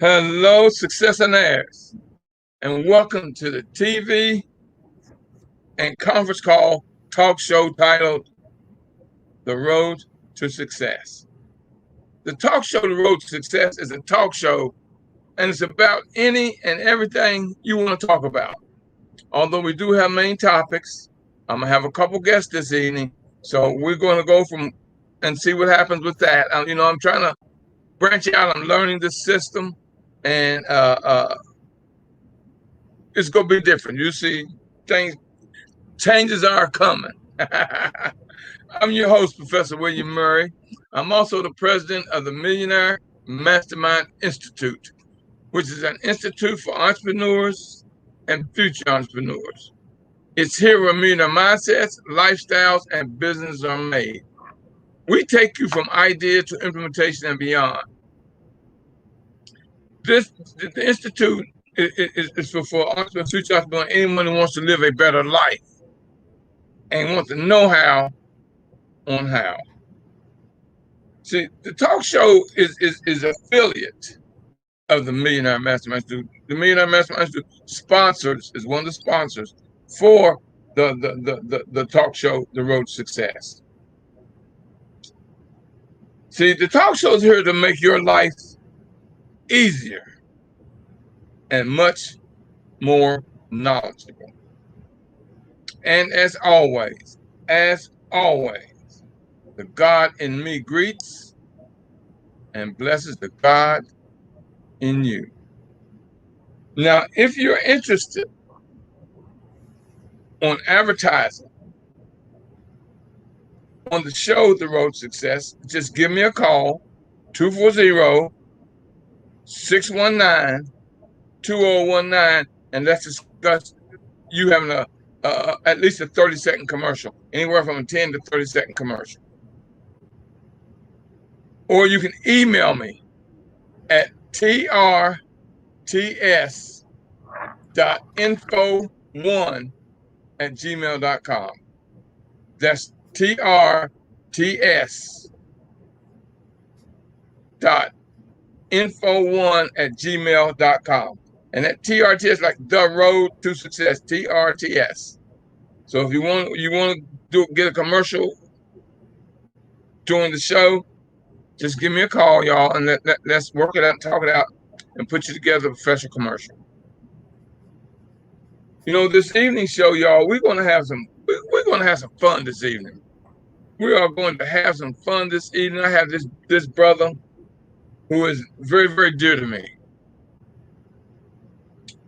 Hello, successionaires, and welcome to the TV and conference call talk show titled The Road to Success. The talk show, The Road to Success, is a talk show and it's about any and everything you want to talk about. Although we do have main topics, I'm going to have a couple guests this evening. So we're going to go from and see what happens with that. I'm trying to branch out. I'm learning the system and it's going to be different. You see, things changes are coming. I'm your host, Professor William Murray. I'm also the president of the Millionaire Mastermind Institute, which is an institute for entrepreneurs and future entrepreneurs. It's here where millionaire mindsets, lifestyles, and businesses are made. We take you from idea to implementation and beyond. The institute is for entrepreneurs, future entrepreneurs, anyone who wants to live a better life and wants to know how on how. See, the talk show is affiliate of the Millionaire Mastermind Institute. The Millionaire Mastermind Institute sponsors is one of the sponsors for the talk show, The Road to Success. See, the talk show is here to make your life easier and much more knowledgeable. And as always, the God in me greets and blesses the God in you. Now, if you're interested on advertising on the show The Road to Success, just give me a call, 240-619-2019, and let's discuss you having at least a 30-second commercial, anywhere from a 10 to 30-second commercial. Or you can email me at trts.info1@gmail.com. That's trts.info1@gmail.com. And that TRTS like the road to success, TRTS. So if you want to get a commercial during the show, just give me a call, y'all, and let's work it out, talk it out, and put you together a professional commercial. This evening show, y'all, we're gonna have some fun this evening. We are going to have some fun this evening. I have this brother who is very, very dear to me.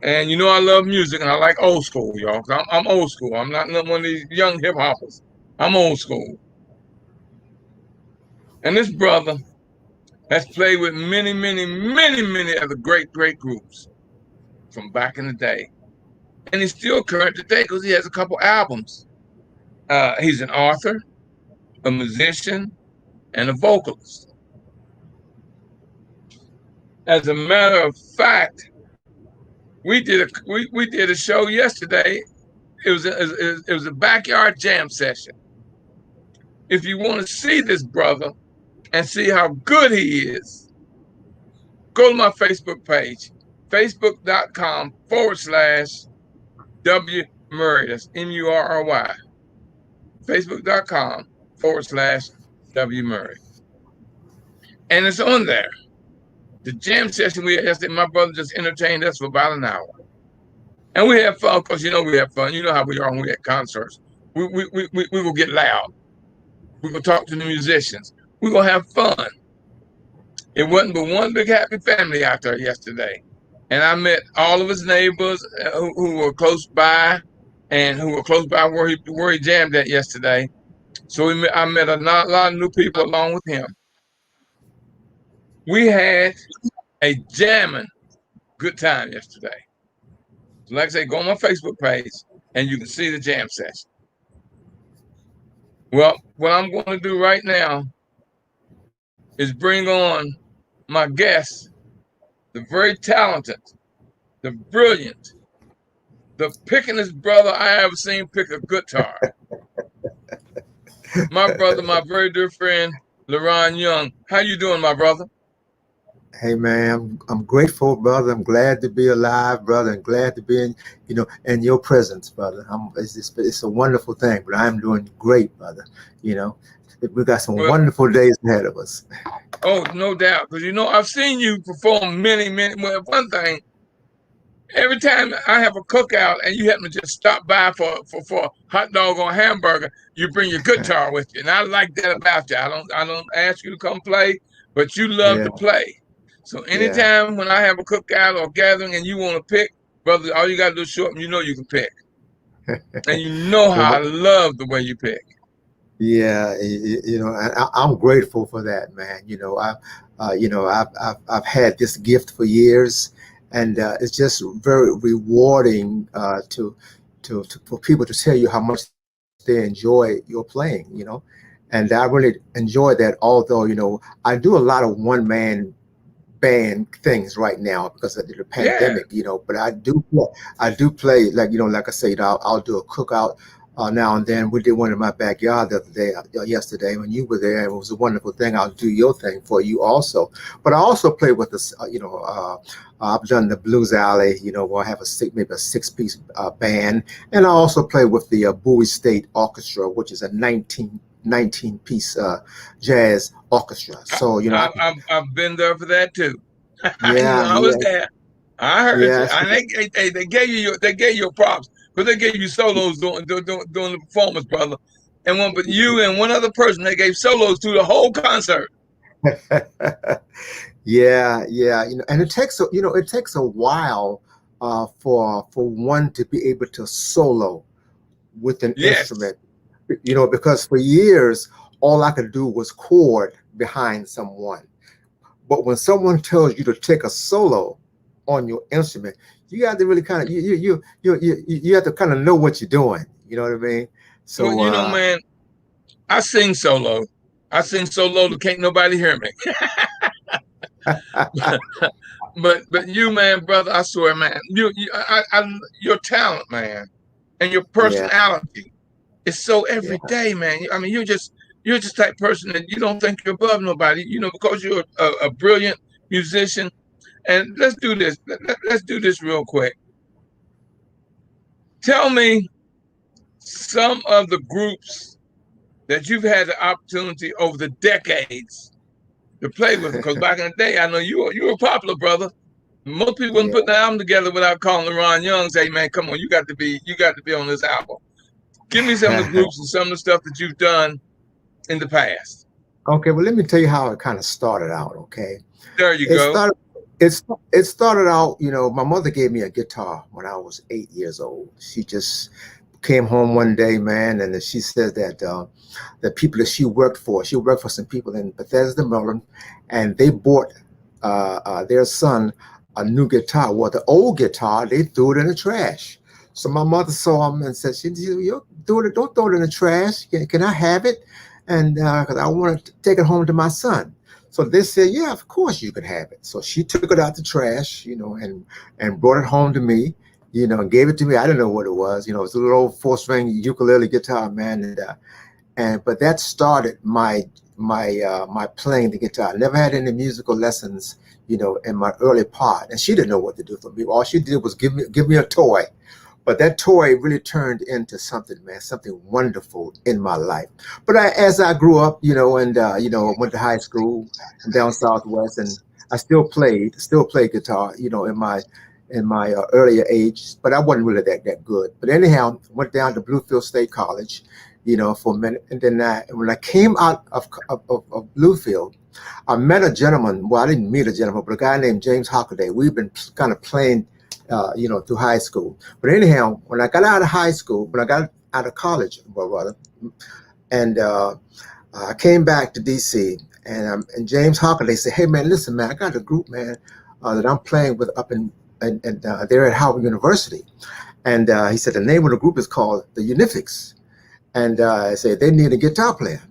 And I love music and I like old school, y'all. I'm old school. I'm not one of these young hip hoppers. I'm old school. And this brother has played with many, many, many, many of the great, great groups from back in the day. And he's still current today because he has a couple albums. He's an author, a musician, and a vocalist. As a matter of fact, we did a show yesterday. It was a backyard jam session. If you want to see this brother and see how good he is, go to my Facebook page, facebook.com/W Murray. That's MURRY. Facebook.com/W Murray. And it's on there. The jam session we had yesterday, my brother just entertained us for about an hour. And we had fun, because we have fun. You know how we are when we at concerts. We will get loud. We're going to talk to the musicians. We're going to have fun. It wasn't but one big happy family out there yesterday. And I met all of his neighbors who were close by and who were close by where he jammed at yesterday. So I met a lot of new people along with him. We had a jamming good time yesterday. So like I say, go on my Facebook page and you can see the jam session. Well, what I'm going to do right now is bring on my guest, the very talented, the brilliant, the pickingest brother I ever seen pick a guitar. My brother, my very dear friend, Leron Young. How you doing, my brother? Hey man, I'm grateful, brother. I'm glad to be alive, brother, and glad to be in, in your presence, brother. It's a wonderful thing, but I'm doing great, brother. You know, we got some Well, wonderful days ahead of us. oh, no doubt. Because, I've seen you perform many, many. Well, one thing, every time I have a cookout and you happen to just stop by for a hot dog or a hamburger, you bring your guitar with you. And I like that about you. I don't ask you to come play, but you love Yeah, to play. So yeah. anytime when I have a cookout or gathering and you want to pick, brother, all you gotta do is show up and you know you can pick. And you know how I Well, love the way you pick. yeah, I'm grateful for that, man. I've had this gift for years, and it's just very rewarding for people to tell you how much they enjoy your playing. And I really enjoy that. Although I do a lot of one man band things right now because of the Yeah. pandemic, but I do play, like, like I said, I'll do a cookout now and then. We did one in my backyard the other day, yesterday when you were there. It was a wonderful thing. I'll do your thing for you also. But I also play with this, I've done the Blues Alley, where I have maybe a six-piece band. And I also play with the Bowie State Orchestra, which is a 19-piece jazz orchestra. I, So, I've been there for that too. yeah, I was yeah, there. I heard you. yeah. And they gave you props, but they gave you solos during the performance, brother. And one, but you and one other person, they gave solos through the whole concert. Yeah, yeah. And it takes a while for one to be able to solo with an Yes. instrument. Because for years all I could do was chord behind someone. But when someone tells you to take a solo on your instrument, you got to really kind of you have to kind of know what you're doing. You know what I mean? Well, So man, I sing solo. I sing solo to can't nobody hear me. But you, man, brother, I swear, man, your talent, man, and your yeah, personality is so yeah, everyday, man. I mean, you're just type person that you don't think you're above nobody, because you're a brilliant musician. And let's do this. Let's do this real quick. Tell me some of the groups that you've had the opportunity over the decades to play with. Because back in the day, I know you were popular, brother. Most people wouldn't yeah. put the album together without calling Leron Young and say, "Man, come on, you got to be on this album." Give me some of the groups and some of the stuff that you've done in the past. Okay, well, let me tell you how it kind of started out. Okay, There you it go. started. It started out. My mother gave me a guitar when I was 8 years old. She just came home one day, man, and she said that the people that she worked for some people in Bethesda, Maryland, and they bought their son a new guitar. Well, the old guitar they threw it in the trash. So my mother saw him and said, "You don't throw it in the trash. Can I have it?" And because I want to take it home to my son. So they said, "Yeah, of course you can have it." So she took it out the trash, and brought it home to me, and gave it to me. I didn't know what it was. It was a little old four-string ukulele guitar, man, and but that started my playing the guitar. I never had any musical lessons, in my early part, and she didn't know what to do for me. All she did was give me a toy, but that toy really turned into something, man, something wonderful in my life. But as I grew up, and went to high school down southwest, and I still played guitar, in my earlier age, but I wasn't really that good. But anyhow, went down to Bluefield State College, for a minute, and then when I came out of Bluefield, I met a gentleman. Well, I didn't meet a gentleman, but a guy named James Hockaday. We've been kind of playing, through high school. But anyhow, when I got out of high school, when I got out of college, well, rather, and I came back to DC, and James Hockaday said, "Hey, man, listen, man, I got a group, man, that I'm playing with up in there at Howard University." And he said the name of the group is called the Unifics. And I said they need a guitar player.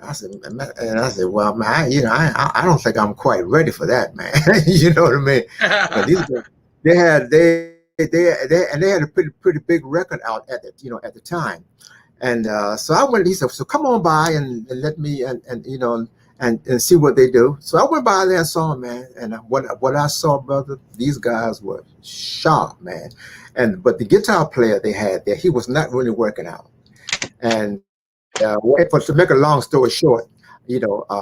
And I said, well, man, I don't think I'm quite ready for that, man. You know what I mean? Because these guys, and they had a pretty big record out at the time. And so I went. He said, "So come on by and let me and and see what they do. So I went by there and saw them, man. And what I saw, brother, these guys were sharp, man. And but the guitar player they had there, he was not really working out. And to make a long story short,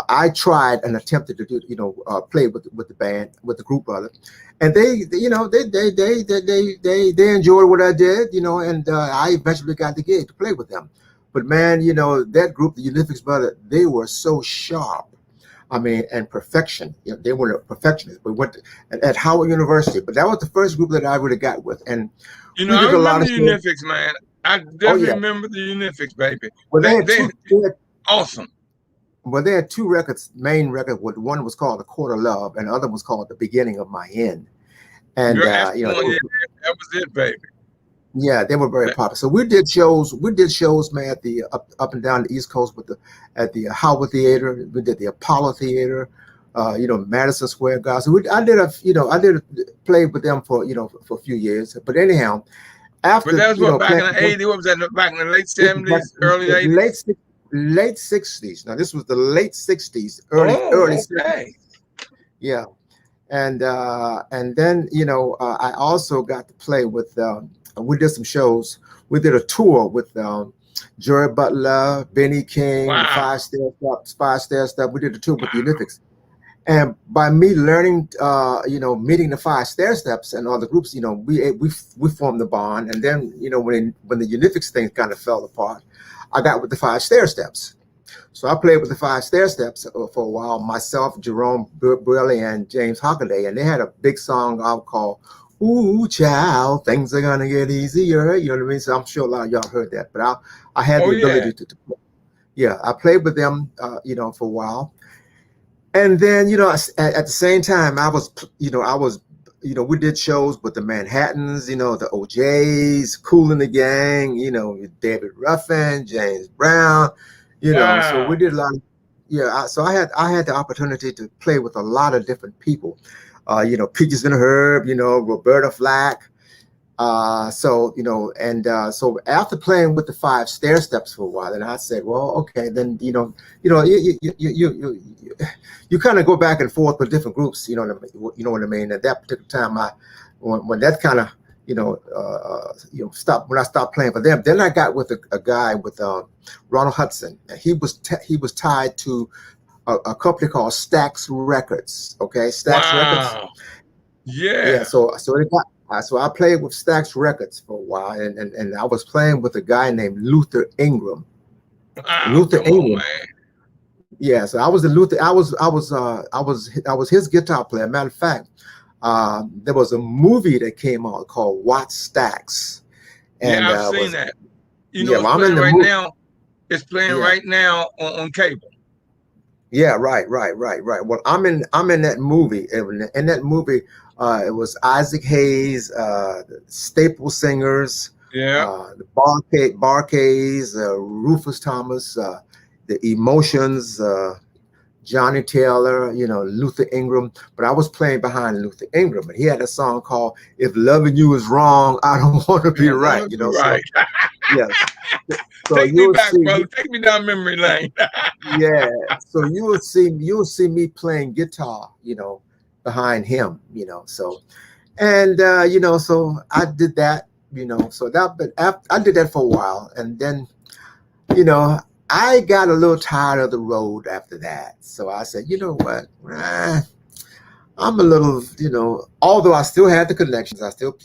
I tried and attempted to do, play with the band, with the group, brother, and they enjoyed what I did, and I eventually got the gig to play with them. But man, that group, the Unifics, brother, they were so sharp. I mean, and perfection. They were perfectionists. We went at Howard University, but that was the first group that I really got with, and we I did a lot remember of the shows. Unifics, man. I Oh definitely yeah. remember the Unifics, baby. Well, They awesome. they had two records, main record. One was called "The Court of Love," and the other was called "The Beginning of My End." And You're asking they one, were, yeah, that was it, baby. yeah, they were very That- popular. So we did shows. We did shows, man, at the up and down the East Coast with at the Howard Theater. We did the Apollo Theater. Madison Square Garden. So I did play with them for for a few years. But anyhow, But after that was what back playing in the '80s. What was that? Back in the late this is back '70s, early in '80s. late 60s. Now this was the late 60s, early Oh, 60s. okay. Yeah. And then I also got to play with we did some shows. We did a tour with Jerry Butler, Benny King, the Wow. Five Stair Stuff. We did a tour with the Unifics. And by me learning, meeting the Five Stair Steps and all the groups, we formed the bond. And then, when the Unifics thing kind of fell apart, I got with the Five Stair Steps. So I played with the Five Stair Steps for a while. Myself, Jerome Burley, and James Hockaday, and they had a big song I called "Ooh Child, Things Are Gonna Get Easier." You know what I mean? So I'm sure a lot of y'all heard that. But I had Oh the yeah. ability to yeah, I played with them, for a while. And then, at the same time, we did shows with the Manhattans, the OJs, Cool in the Gang, David Ruffin, James Brown, so we Wow. did a lot of, so I had the opportunity to play with a lot of different people, Peaches and Herb, Roberta Flack, so after playing with the Five Stair Steps for a while, then I said, well, okay, then you kind of go back and forth with different groups, you know what I mean. At that particular time, when that kind of stopped, when I stopped playing for them, then I got with a guy with Ronald Hudson. And he was tied to a company called Stax Records. Okay, Stax Records. Wow. Yeah, Yeah. so I played with Stax Records for a while, and I was playing with a guy named Luther Ingram. Wow. Luther Come on, Ingram. man. Yeah, so I was the Luther. I was his guitar player. Matter of fact, there was a movie that came out called Watch Stax, and Yeah, I've seen that. yeah, It's well, I'm in playing the right movie. now. It's playing Yeah, right now on cable. yeah, right. Well, I'm in that movie. In that movie, it was Isaac Hayes, the Staple Singers, Yeah. the Barkays, Rufus Thomas, the Emotions, Johnny Taylor, Luther Ingram. But I was playing behind Luther Ingram, and he had a song called "If Loving You Is Wrong, I Don't Want to Be Yeah, Right." wanna be So right. yes, so Take me you'll back, see. brother. Take me down memory lane. Yeah, so you will see me playing guitar, behind him, so and so I did that, so I did that for a while, and then you know I got a little tired of the road after that, so I said, you know what, I'm a little, although I still had the connections, I still,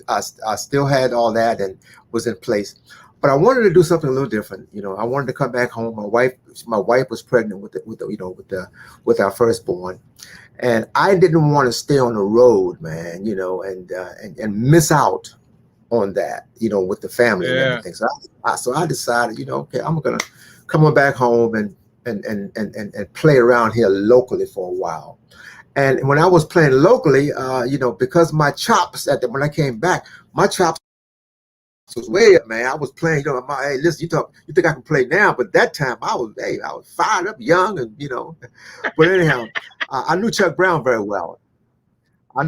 I still had all that and was in place. But I wanted to do something a little different. I wanted to come back home. My wife was pregnant with our firstborn, and I didn't want to stay on the road, man. And miss out on that, with the family and Yeah. everything. So I decided, okay, I'm gonna come on back home and play around here locally for a while. And when I was playing locally, because my chops when I came back, my chops was way up, man. I was playing, hey, listen, you think I can play now? But that time I was fired up, young, and But anyhow, I knew Chuck Brown very well. I Oh,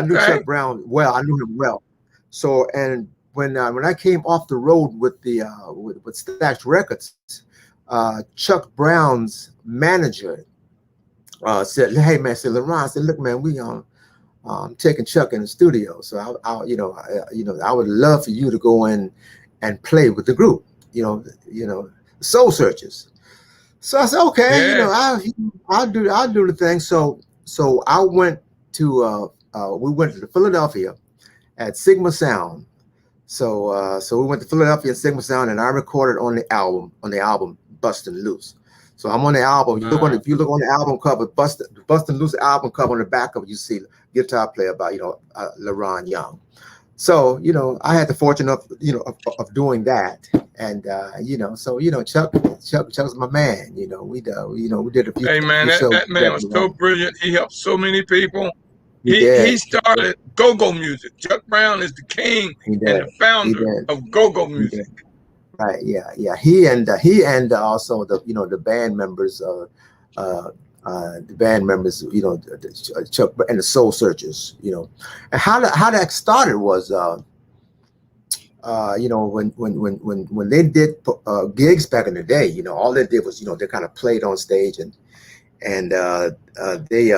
knew okay. Chuck Brown well. I knew him well. So and when I came off the road with the with Stax Records, Chuck Brown's manager said, "Hey man," said Leron, said, "Look man, we taking Chuck in the studio, so I would love for you to go in and play with the group, Soul Searchers." So I said, "Okay, Yeah. I'll do the thing." So I went to we went to Philadelphia at Sigma Sound. So we went to Philadelphia and Sigma Sound, and I recorded on the album Bustin' Loose. So I'm on the album. If you look on the album cover, Bustin' Loose album cover, on the back of it, you see guitar player by Leron Young. So I had the fortune of doing that, and Chuck's my man. We did Hey a man, few shows that man together. was so brilliant. He helped so many people. He He did. started go-go music. Chuck Brown is the king He and did. the He founder did. of go-go He did. music. Right. Yeah. Yeah. He and also the band members. The band members, Chuck and the Soul Searchers, and how that started was, when they did gigs back in the day, all they did was, they kind of played on stage, and they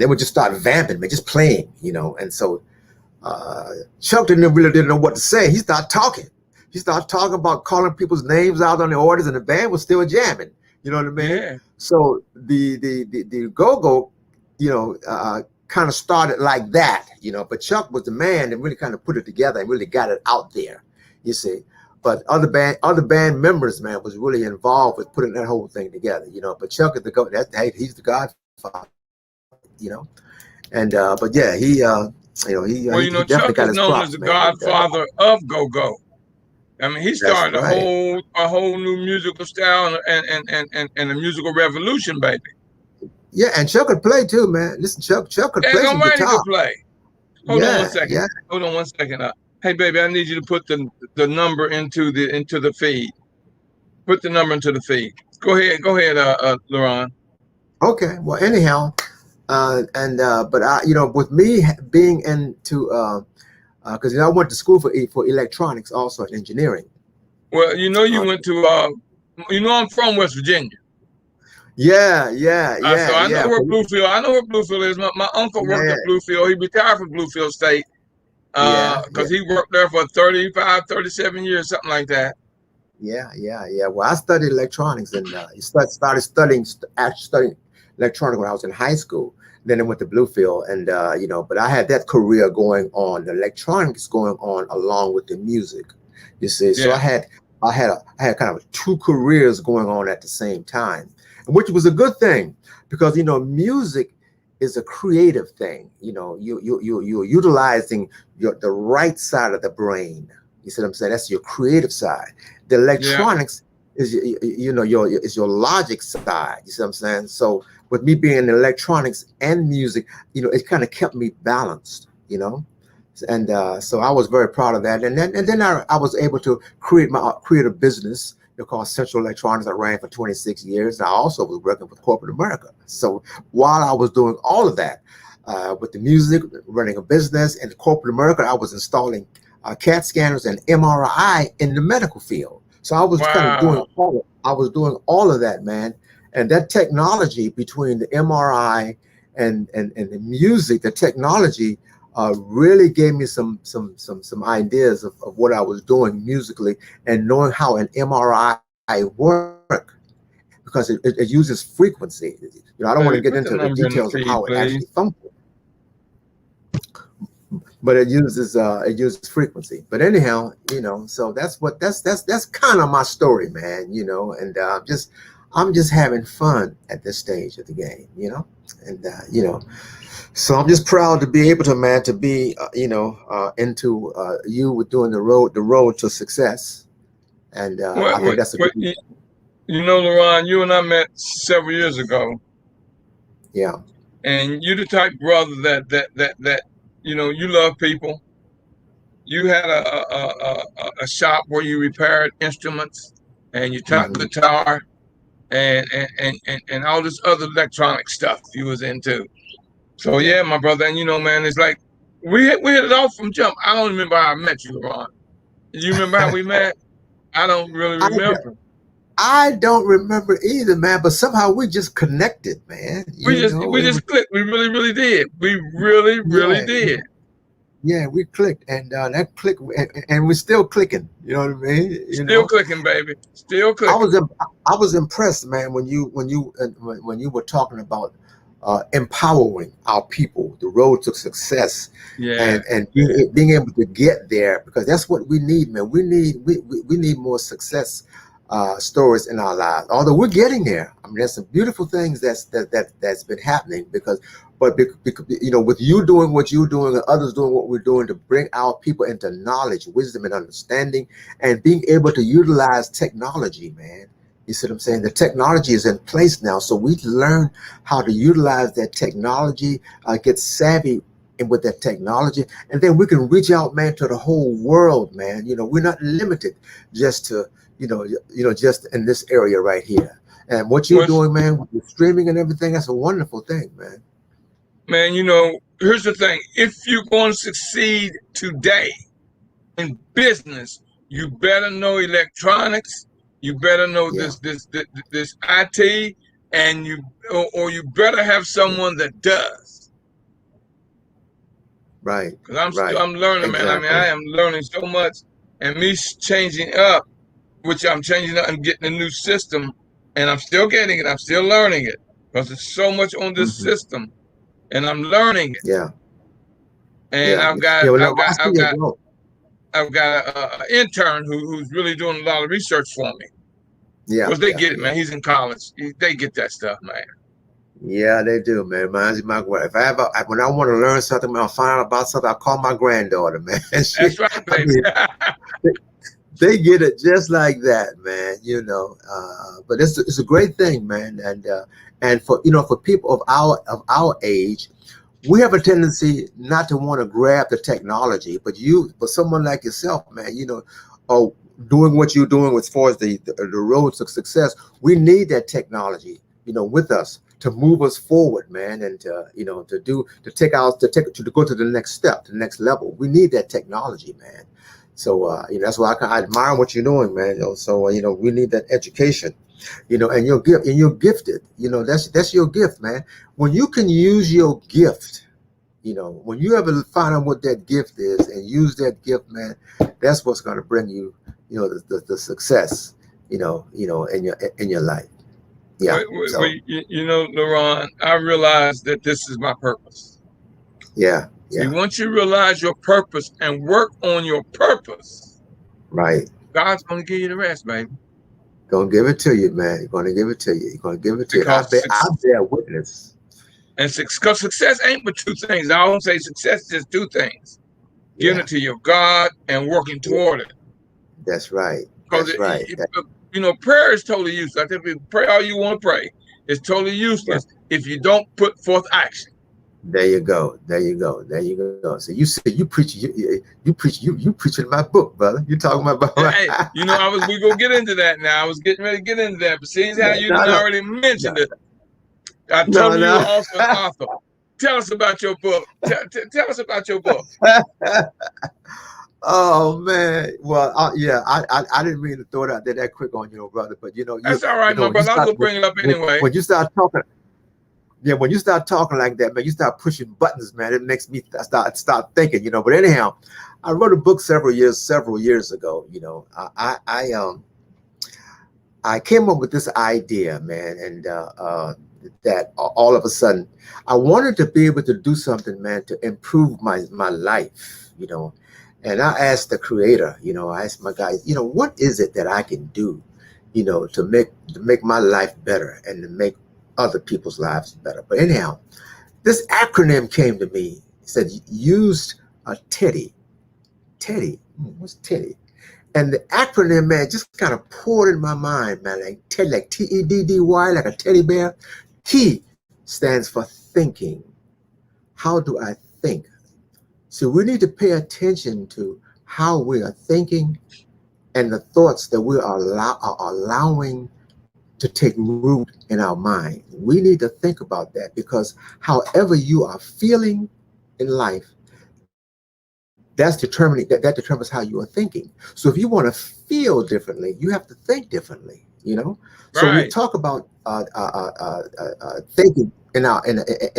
would just start vamping, man, just playing, and so Chuck didn't know what to say. He started talking. He started talking about calling people's names out on the orders, and the band was still jamming. You know what I mean? Yeah. So the go-go, kind of started like that, But Chuck was the man that really kind of put it together and really got it out there. You see. But other band members, man, was really involved with putting that whole thing together, But Chuck is hey, he's the godfather, And but yeah, Well, he definitely Chuck got is his known as props, the man. And godfather of go-go. I mean, he that's started right. a whole new musical style and a musical revolution, baby. Yeah, and Chuck could play too, man. Listen, Chuck could And play some nobody guitar. could play. Hold on one Yeah, second. yeah. Hold on one second. Hey, baby, I need you to put the number into the feed. Put the number into the feed. Go ahead, Leron. Okay. Well, anyhow, but with me being into because I went to school for electronics, also in engineering. Well, you Uh, went to I'm from West Virginia. yeah, yeah, So yeah, I know yeah, where Bluefield. I know where Bluefield is. My uncle worked yeah, at Bluefield. He retired from Bluefield State yeah, yeah. because he worked there for 35, 37 years, something like that. Yeah, yeah, yeah. Well, I studied electronics, and started actually studying electronics when I was in high school. Then I went to Bluefield, and but I had that career going on, the electronics going on along with the music. You see, so Yeah, I had kind of two careers going on at the same time, which was a good thing because music is a creative thing. You're utilizing the right side of the brain. You see what I'm saying? That's your creative side. The yeah. electronics is your logic side. You see what I'm saying? So with me being in electronics and music, it kind of kept me balanced. And so I was very proud of that. And then I was able to create a business called Central Electronics. I ran for 26 years. I also was working with corporate America. So while I was doing all of that, with the music, running a business, and corporate America, I was installing CAT scanners and MRI in the medical field. So I was kind of Wow. doing all of that, man. And that technology between the MRI and the music, the technology really gave me some ideas of what I was doing musically, and knowing how an MRI work, because it uses frequency. I don't want to Baby, get put into the the number in the details of feed, how it please. actually functions, but it uses frequency. But anyhow, so that's kind of my story, man. And I'm just having fun at this stage of the game, and so I'm just proud to be able to, man, to be into you with doing the road to success, and I think that's a good. Leron, you and I met several years ago, Yeah. and you're the type brother that you love people. You had a shop where you repaired instruments, and you taught Hmm. guitar, and all this other electronic stuff you was into. So Yeah. yeah, my brother, and man, it's like we hit it off from jump. I don't remember how I met you, Leron. You remember how we met? I don't really I remember. I don't remember either, man. But somehow we just connected, man. You know, We it was just clicked. We really, really did. We really, really yeah, did. yeah. We clicked, and that click, and we're still clicking. You know what I mean? You Still know, clicking, baby. Still I clicking. was I was impressed, man, when you were talking about empowering our people, the road to success, Yeah. and being able to get there, because that's what we need, man. We need more success stories in our lives. Although we're getting there, I mean, there's some beautiful things that's been happening because. But you know, with you doing what you're doing and others doing what we're doing to bring our people into knowledge, wisdom, and understanding, and being able to utilize technology, man. You see what I'm saying? The technology is in place now, so we learn how to utilize that technology, get savvy with that technology, and then we can reach out, man, to the whole world, man. You know, we're not limited just to, just in this area right here. And what you're Once, doing, man, with the streaming and everything, that's a wonderful thing, man. man, here's the thing. If you're going to succeed today in business, you better know electronics. You better know Yeah, this IT, and or you better have someone that does. right, Because right, I'm learning, man. I mean, I exactly. am learning so much, and me changing up, which I'm changing up and getting a new system, and I'm still getting it. I'm still learning it because there's so much on this Hmm. system, and I'm learning it. Yeah, And yeah, yeah. Well, no, I see your growth. I've got a intern who's really doing a lot of research for me. Yeah, Because they yeah, get it, yeah. man. He's in college. They get that stuff, man. Yeah, they do, man. Reminds me of my grand. If I ever, when I want to learn something, I'll find out about something. I call my granddaughter, man. That's right, I baby. mean, they, they get it just like that, man. But it's a great thing, man. And for for people of our age, we have a tendency not to want to grab the technology. But someone like yourself, man, oh, doing what you're doing as far as the road to success, we need that technology, with us to move us forward, man, and to go to the next step, the next level. We need that technology, man. So that's why I admire what you're doing, man. So we need that education, and you're gifted. That's your gift, man. When you can use your gift, when you ever find out what that gift is and use that gift, man, that's what's going to bring you, the success, in your life. Yeah. So Leron, I realize that this is my purpose. yeah, See, yeah, once you realize your purpose and work on your purpose, right. God's going to give you the rest, baby. Gonna give it to you, man. You're gonna give it to you. You're gonna give it to you. Because I bear witness. success ain't but two things. I don't say success is just two things: giving Yeah, it to your God and working yeah. toward it. That's right. Because That's right. prayer is totally useless. I think if you pray all you want to pray, it's totally Right. useless if you don't put forth action. There you go. There you go. There you go. So you say you preaching my book, brother. You talking about Hey, we gonna get into that now. I was getting ready to get into that, but seeing how you no, done no, already mentioned no, it, I told no, you you were no. also an author. Tell us about your book. Tell us about your book. Oh man. Well, yeah, I didn't mean to throw it out there that quick on you, brother. But That's all right, my when you brother. I was start gonna bring it up anyway. when you start talking. Yeah, when you start talking like that, man, you start pushing buttons, man. It makes me start thinking, But anyhow, I wrote a book several years ago. I came up with this idea, man, and that all of a sudden I wanted to be able to do something, man, to improve my life, And I asked the Creator, I asked my guys, what is it that I can do, to make my life better and to make other people's lives better. But anyhow, this acronym came to me. It said used a Teddy. Teddy. What's Teddy? And the acronym, man, just kind of poured in my mind, man, like Teddy, like Teddy, like a teddy bear. T stands for thinking. How do I think? So we need to pay attention to how we are thinking and the thoughts that we are allowing to take root in our mind. We need to think about that because however you are feeling in life, that determines how you are thinking. So if you want to feel differently, you have to think differently. you know. So we Right. talk about thinking in our in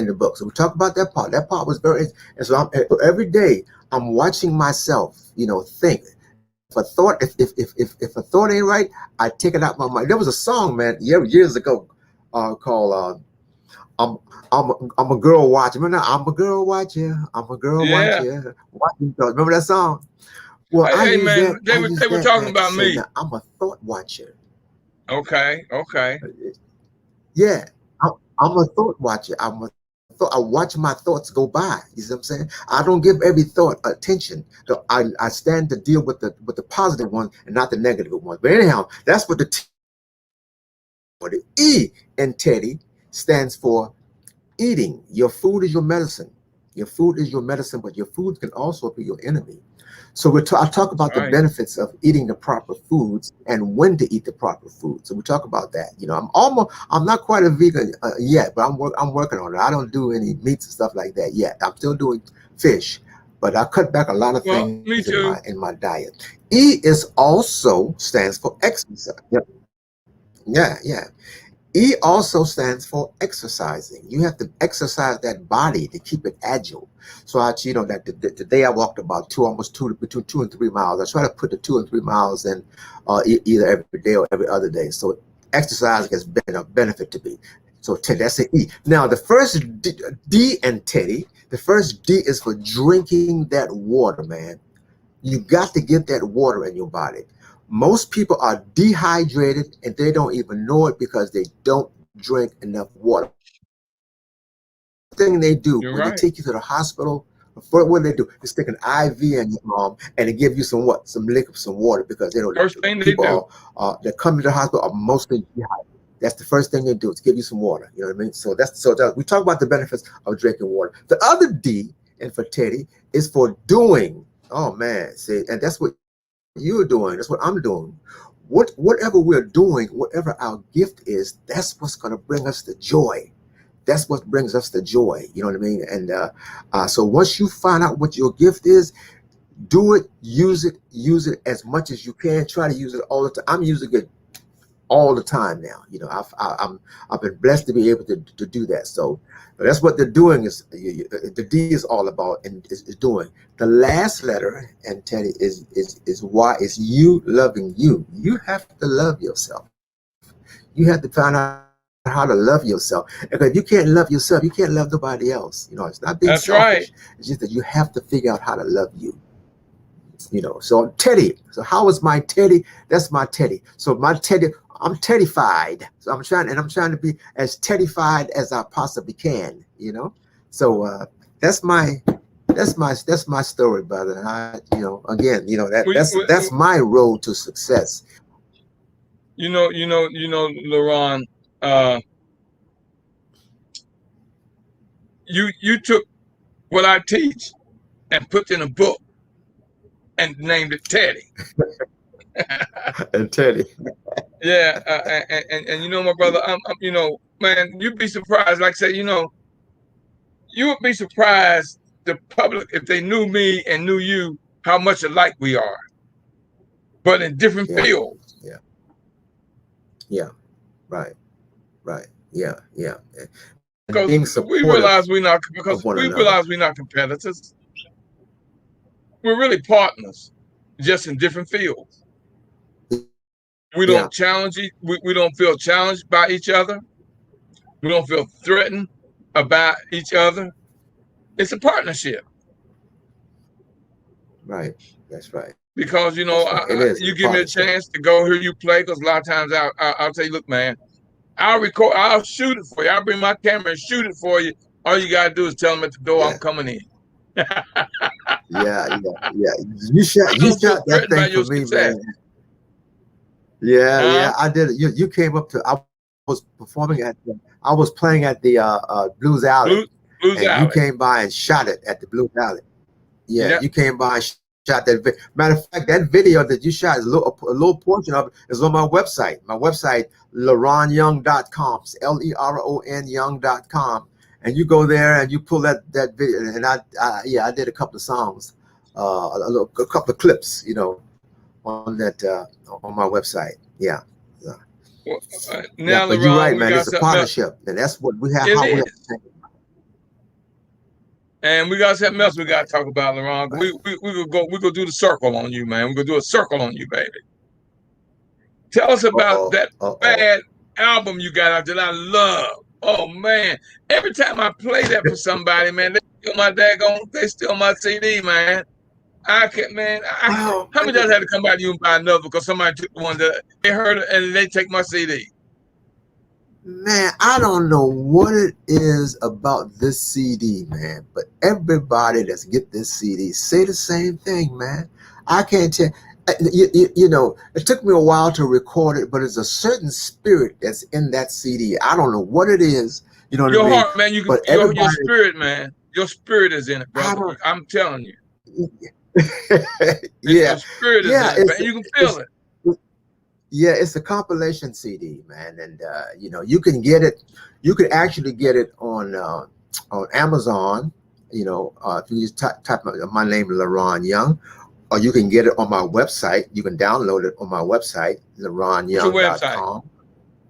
the book. So we talk about that part. That part was very. And so every day I'm watching myself, you know, think. If a thought, if a thought ain't right, I take it out my mind. There was a song, man, years ago, called I'm I'm a girl watcher. Remember that? I'm a girl watcher. I'm a girl Yeah. watcher. Watching thoughts. Remember that song? Well, I Hey use man, that. they I were use they were that, talking man, to about say me. now I'm a thought watcher. Okay. Okay. Yeah, I'm a thought watcher. I watch my thoughts go by. You see what I'm saying? I don't give every thought attention. I stand to deal with the positive ones and not the negative ones. But anyhow, that's what the E in Teddy stands for eating. Your food is your medicine. Your food is your medicine, but your food can also be your enemy. So I talk That's about the right. benefits of eating the proper foods and when to eat the proper food. So we talk about that. You know, I'm not quite a vegan yet, but I'm working on it. I don't do any meats and stuff like that yet. I'm still doing fish, but I cut back a lot of Well, things me too. in my diet. E is also stands for exercise. Yeah. E also stands for exercising. You have to exercise that body to keep it agile. So you know, that the day I walked about almost between 2 and 3 miles. I try to put the 2 and 3 miles in either every day or every other day. So exercise has been a benefit to me. So that's an E. Now the first D in Teddy, the first D is for drinking that water, man. You got to get that water in your body. Most people are dehydrated and they don't even know it because they don't drink enough water. Thing they do You're when they right. take you to the hospital, what do they do? They stick an IV in your arm and they give you some liquor, some water, because they don't. First thing they do. People that come to the hospital are mostly dehydrated. That's the first thing they do, is give you some water. You know what I mean? We talk about the benefits of drinking water. The other D, and for Teddy, is for doing. Oh man, see, and that's what you're doing. That's what I'm doing. Whatever we're doing, whatever our gift is, that's what's going to bring us the joy. That's what brings us the joy. You know what I mean? And so once you find out what your gift is, do it, use it as much as you can. Try to use it all the time. I'm using it all the time now. You know, I've been blessed to be able to do that. So that's what they're doing. Is the D is all about, and is doing. The last letter, and Teddy, is why, is you loving you. You have to love yourself. You have to find out how to love yourself. Because if you can't love yourself, you can't love nobody else. You know, it's not being selfish. That's It's just right. that you have to figure out how to love you. You know, so Teddy. So how is my Teddy? That's my Teddy. So my Teddy, I'm Teddyfied. So I'm trying to be as Teddyfied as I possibly can. You know, so that's my that's my story, brother. You know, again, you know, that's We, my road to success. Leron. Uh, you took what I teach and put in a book and named it Teddy. And Teddy. Yeah, and my brother, man, you'd be surprised. Like I say, you would be surprised the public if they knew me and knew you how much alike we are, but in different Yeah, fields. yeah, yeah. Right, right. Yeah. And being Because we supportive realize we're not of one another. competitors. We're really partners, just in different fields. We Yeah, don't challenge we don't feel challenged by each other. We don't feel threatened about each other. It's a partnership right. That's right. because That's right. It is. It's a you give me a partnership. chance to go hear you play. Because a lot of times I'll tell you, look, man, I'll shoot it for you. I'll bring my camera and shoot it for you. All you gotta do is tell them at the door I'm Yeah, coming in. I yeah. You don't feel shot that threatened by thing for your me, success. man. Yeah. Huh? I did it. You came up to. I was performing I was playing at the Blues Alley, Blues and you Alley. came by and shot it at the Blues Alley. Yeah, Yep. you came by and shot that. Matter of fact, that video that you shot is a little portion of it is on my website. My website, leronyoung.com. Leron young.com. And you go there and you pull that video. And I did a couple of songs, a couple of clips, you know, on that on my website. Yeah. Well, Yeah, now, but you're LeRon, right, we man. got It's a something else. partnership, and that's what we have. It How we have is. to think. And we got something else we got to talk about, LeRon. Right. We could do the circle on you, man. We could do a circle on you, baby. Tell us about Uh-oh. that Uh-oh. bad album you got out that I love. Oh man. Every time I play that for somebody, man, they steal my CD, man. I can't, man. Oh, How many man. times I had to come back to you and buy another because somebody took the one that they heard it and they take my CD? Man, I don't know what it is about this CD, man, but everybody that's get this CD say the same thing, man. I can't tell. You know, it took me a while to record it, but it's a certain spirit that's in that CD. I don't know what it is. You know what I Your mean? heart, man. But Your everybody, spirit, man. Your spirit is in it, I brother. don't. I'm telling you, Yeah, your spirit is yeah. in it, man. You can feel It's it. yeah, it's a compilation CD, man, and you know you can get it. You can actually get it on Amazon. You know, if you just type my name, Leron Young, or you can get it on my website. You can download it on my website, What's your website? leronyoung.com.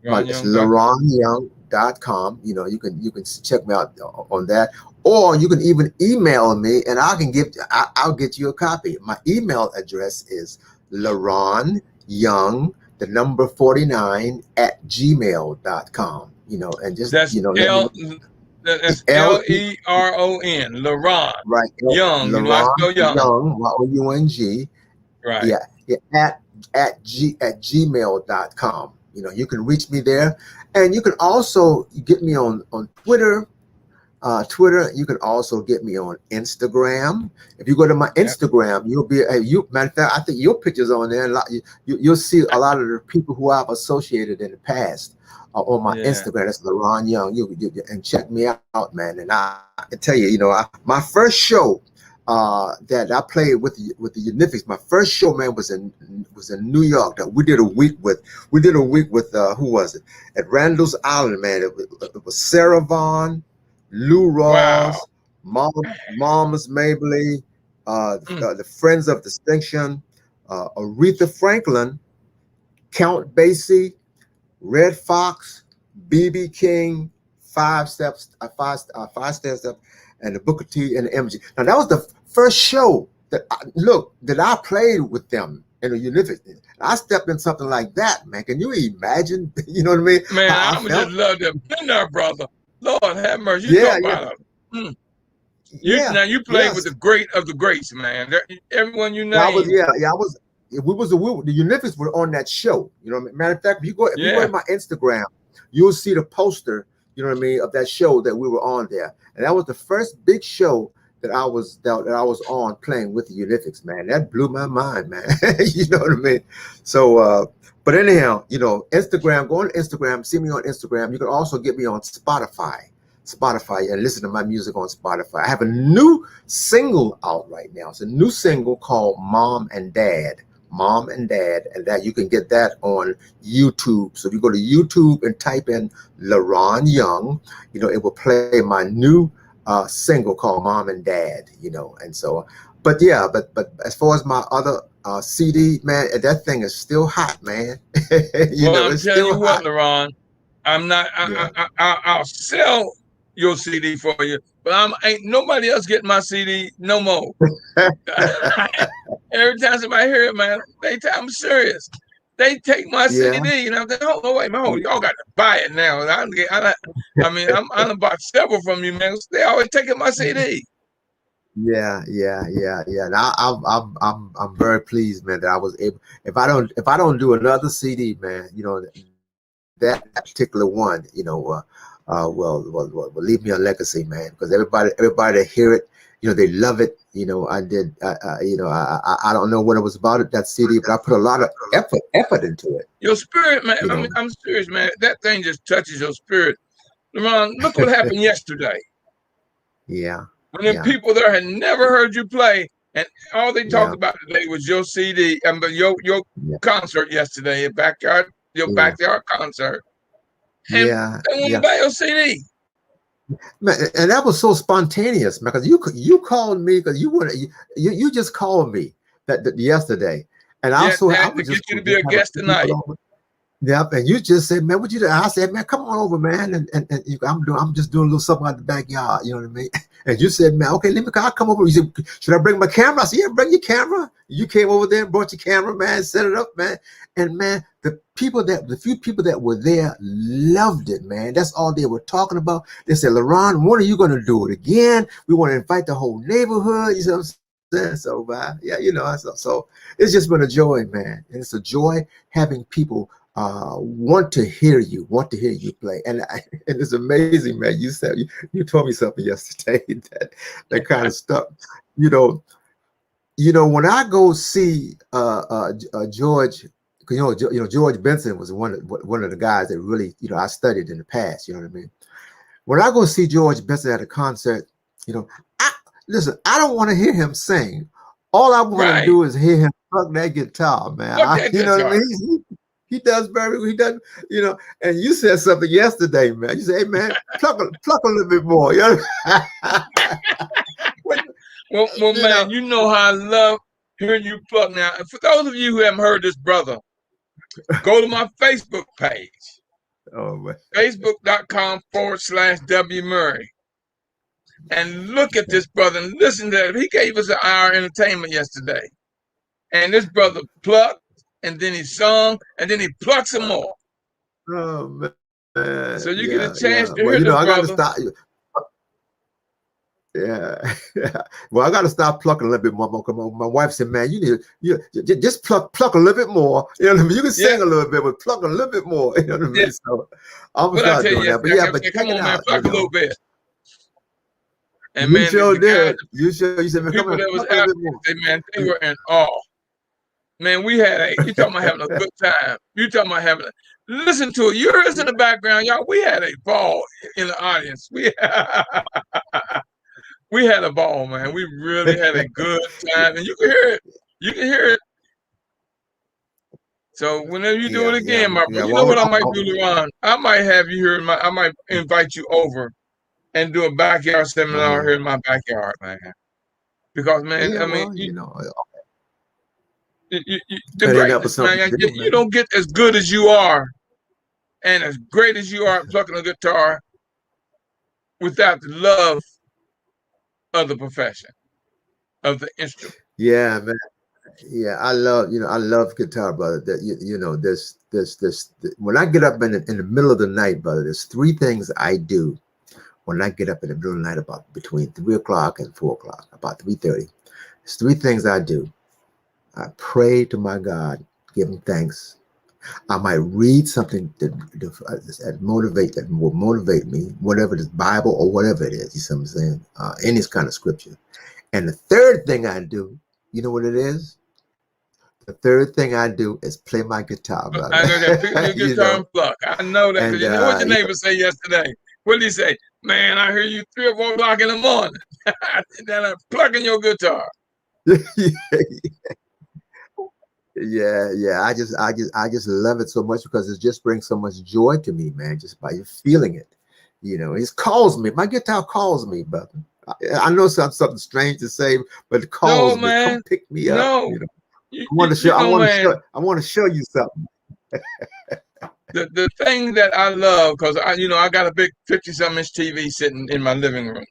It's RonYoung.com. leronyoung.com. You know, you can check me out on that, or you can even email me, and I'll get you a copy. My email address is leronyoung, the number 49 at gmail.com. You know, and just That's let me know. That's L Leron. LeRon right, Young. You know I Leron spell Young. Young, Young. Right. Yeah, yeah, at gmail.com. You know, you can reach me there, and you can also get me on Twitter. Twitter. You can also get me on Instagram. If you go to my Yep. Instagram, you'll be matter of fact, I think your pictures on there. You'll see a lot of the people who I've associated in the past on my Yeah. Instagram. That's LeRon Young. And check me out, man. And I can tell you, you know, my first show that I played with the Unifics. My first show, man, was in New York. That we did a week with. Who was it? At Randall's Island, man. It was Sarah Vaughan, Lou Wow. Rawls, Mamas Mabley, Mm. the Friends of Distinction, Aretha Franklin, Count Basie, Red Fox, BB King, Five Steps Up, and the Booker T and the MG. Now that was the first show that I played with them in a Unific. I stepped in something like that, man. Can you imagine? You know what I mean? Man, How I I would just felt? love to have been there, brother. Lord have mercy. You Yeah, talk yeah, about it. Mm. yeah, You played with yes. the great of the greats, man. Everyone you I was, named. yeah, I was. The Unifics were on that show. You know, what I mean? Matter of fact, if you go Yeah. to my Instagram, you'll see the poster. You know what I mean, of that show that we were on there, and that was the first big show that I was on playing with the Unifics. Man, that blew my mind, man. You know what I mean? So, but anyhow, you know, Instagram. Go on Instagram. See me on Instagram. You can also get me on Spotify and listen to my music on Spotify. I have a new single out right now. It's a new single called Mom and Dad. Mom and Dad, and that you can get that on YouTube. So if you go to YouTube and type in LeRon Young, you know, it will play my new single called Mom and Dad, you know. And so, but yeah, but as far as my other CD, man, that thing is still hot, man. You Well, know, I'm it's telling still you what, hot. LeRon, I'm not. Yeah. I'll sell your CD for you, but ain't nobody else getting my CD no more. Every time somebody hear it, man, I'm serious. They take my Yeah. CD, and I'm like, oh no, wait, man, y'all got to buy it now. I'm bought several from you, man. They always taking my CD. Yeah. And I'm very pleased, man, that I was able. If I don't do another CD, man, you know, that particular one, you know, will leave me a legacy, man, because everybody that hear it, you know, they love it. You know, you know, I don't know what it was about it, that CD, but I put a lot of effort into it. Your spirit, man. You know. I'm serious, man. That thing just touches your spirit. LeRon, look what happened yesterday. Yeah. When the Yeah. people there had never heard you play, and all they talked Yeah. about today was your CD and your Yeah. concert yesterday, your Yeah. backyard concert, and Yeah. they want to Yeah. buy your CD. Man, and that was so spontaneous, man. Because you called me because you just called me that yesterday, and Yeah, also they I had to was get just you to gonna be just a have a guest few people tonight. over. Yep, and you just said, man, what you do? I said, man, come on over, man, and I'm just doing a little something out the backyard, you know what I mean? And you said, man, okay, I'll come over. You said, should I bring my camera? I said, yeah, bring your camera. You came over there and brought your camera, man, set it up, man, and man, the few people that were there loved it, man. That's all they were talking about. They said, Leron, when are you going to do it again? We want to invite the whole neighborhood. You know what I'm saying? So, yeah, so it's just been a joy, man, and it's a joy having people want to hear you play, and it's amazing, man. You told me something yesterday that kind of stuff. You know, when I go see George, George Benson was one of the guys that really I studied in the past. You know what I mean? When I go see George Benson at a concert, listen, I don't want to hear him sing. All I want to do is hear him pluck that guitar, man. You know what I mean? He does and you said something yesterday, man. You said, hey, man, pluck a little bit more. You know? well, man, you know how I love hearing you pluck now. And for those of you who haven't heard this brother, go to my Facebook page. Oh, man. Facebook.com/W Murray. And look at this brother and listen to him. He gave us an hour entertainment yesterday. And this brother plucked, and then he sung, and then he plucked some more. Oh, man. So you get a chance to hear this I got to brother. stop. Yeah. Well, I got to stop plucking a little bit more. My wife said, man, you just pluck a little bit more. You know what I mean? You can sing a little bit, but pluck a little bit more. You know what I mean? So I'm going to start doing that. But yeah, but come on, man, pluck a little bit. And you man, sure did. You said, man, people that was out there, man, they were in awe. Man, you talking about having a good time. You talking about listen to it. Yours in the background, y'all. We had a ball in the audience. We had a ball, man. We really had a good time, and you can hear it. You can hear it. So whenever you do it again, my brother, you know what I might do, Leron? I might have you here. I might invite you over and do a backyard seminar here in my backyard, man. Because, man, I mean, the greatness, man, you don't get as good as you are and as great as you are plucking a guitar without the love of the profession, of the instrument. Yeah, man. Yeah, I love guitar, brother. That this when I get up in the middle of the night, brother, there's three things I do when I get up in the middle of the night, about between 3 o'clock and 4 o'clock, about 3:30. There's three things I do. I pray to my God, give him thanks. I might read something that will motivate me, whatever it is, Bible or whatever it is. You see what I'm saying? Any kind of scripture. And the third thing I do, you know what it is? The third thing I do is play my guitar, brother. I know that. Pick your guitar and pluck. I know that. You know what your neighbor said yesterday? What did he say? Man, I hear you 3 or 4 o'clock in the morning. Then I'm plucking your guitar. Yeah. I just love it so much because it just brings so much joy to me, man. Just by you feeling it, it calls me. My guitar calls me, brother. I know something strange to say, but it calls me. Man. Come pick me up. No. I want to show you something. The thing that I love, because I got a big 50-something inch TV sitting in my living room.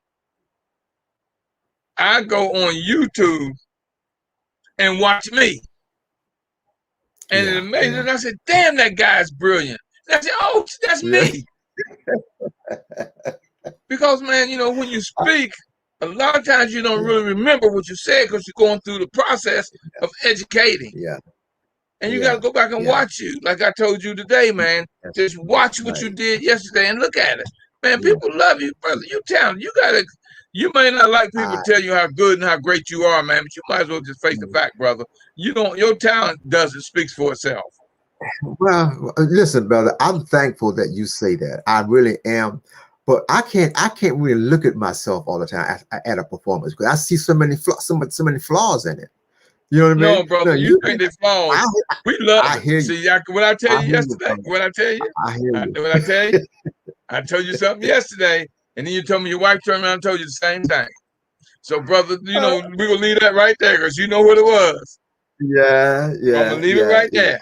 I go on YouTube and watch me. And it's amazing. And I said, damn, that guy's brilliant. And I said, oh, that's me. Because, man, when you speak, a lot of times you don't really remember what you said because you're going through the process of educating. Yeah. And you got to go back and watch you. Like I told you today, man, just watch what you did yesterday and look at it. Man, people love you, brother. You talented. You may not like people tell you how good and how great you are, man, but you might as well just face the fact, brother. Your talent speaks for itself. Well, listen, brother, I'm thankful that you say that. I really am. But I can't really look at myself all the time at a performance because I see so many flaws in it. You know what I mean? No, brother, you think they're flaws. We love it. See, what I tell you yesterday? What I tell you? I hear you. What I tell you? I told you something yesterday, and then you told me your wife turned around and told you the same thing. So, brother, we're going to leave that right there because you know what it was. Yeah. I'm going to leave it right there.